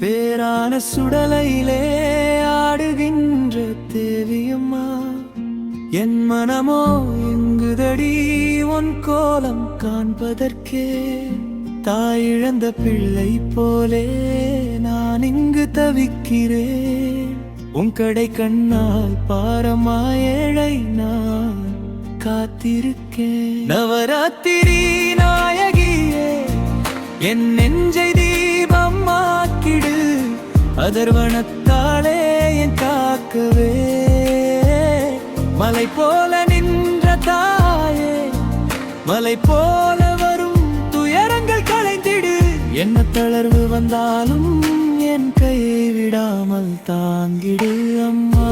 பேரான சுடலையிலே ஆடுகின்ற தேவியம்மா, என் மனமோ எங்குதடி உன் கோலம் காண்பதற்கே. தாயிழந்த பிள்ளை போலே நான் இங்கு தவிக்கிறேன். உன் கடை கண்ணால் பாரமா ஏழை நான் காத்திருக்கேன். நவராத்திரி நாயகியே, என் நெஞ்சை தீபமாக்கிடு. அதர்வனத்தாலே என் காக்கவே. மலை போல நின்ற தாயே, மலை போல வரும் துயரங்கள் களைந்திடு. என்ன தளர்வு வந்தாலும் என் கையை விடாமல் தாங்கிடு அம்மா.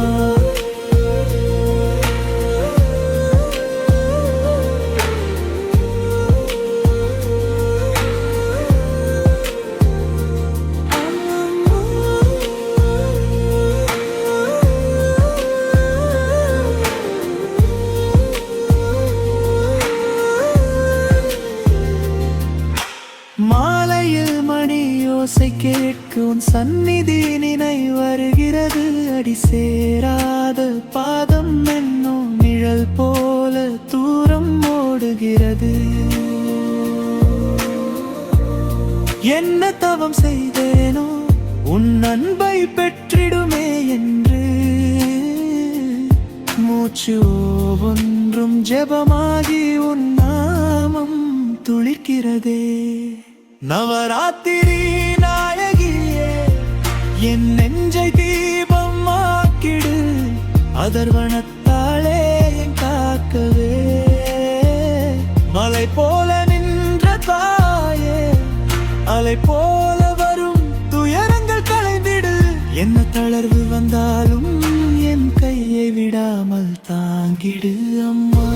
மாலையில் மணி யோசை கேட்கும் சந்நிதி நினை வருகிறது. அடி சேராத பாதம் என்னும் நிழல் போல தூரம் ஓடுகிறது. என்ன தவம் செய்தேனோ உன் அன்பை பெற்றிடுமே என்று. மூச்சு ஒவ்வொன்றும் ஜெபமாகி உன் நாமம் துளிர்க்கிறதே. நவராத்திரி நாயகியே, என் நெஞ்சை தீபமாக்கிடு. அதர்வனத்தாலே என் காக்கவே. மலை போல நின்ற தாயே, அலை போல வரும் துயரங்கள் களைந்திடு. என்ன தளர்வு வந்தாலும் என் கையை விடாமல் தாங்கிடு அம்மா.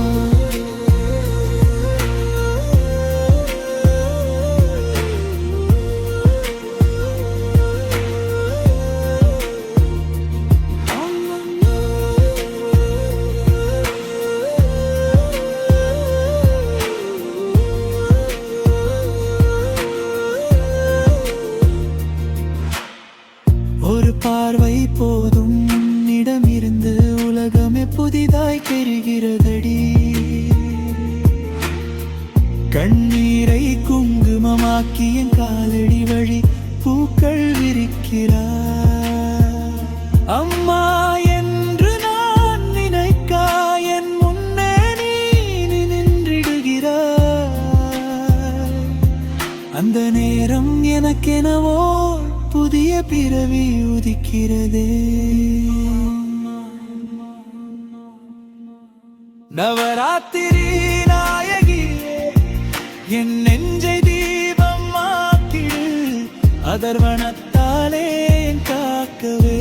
ஒரு பார்வை போதும் உன்னிடமிருந்து உலகமே புதிதாய் பெறுகிறதடி. கண்ணீரை குங்குமமாக்கி என் காலடி வழி பூக்கள் விரிக்கிறார். அம்மா என்று நான் நினைக்க என் முன்னே நீ நின்றிடுகிறாய். அந்த நேரம் எனக்கெனவோ புதிய பிறவி உதிக்கிறதே. நவராத்திரி நாயகியே, என் நெஞ்சை தீபமாக்கிடு. அதர்வனத்தாலே என் காக்கவே.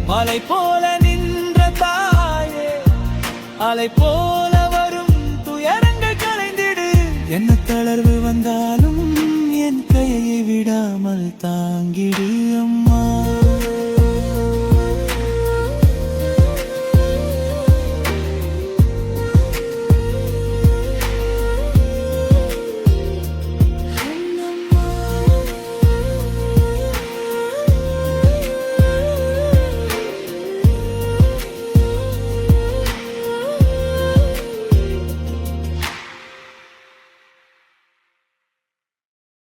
மலை போல நின்ற தாயே, அலை போல வரும் துயரங்கள் களைந்திடு. என்ன தளர்வு வந்தாலும் என் கையை விடாமல் தாங்கிடு அம்மா.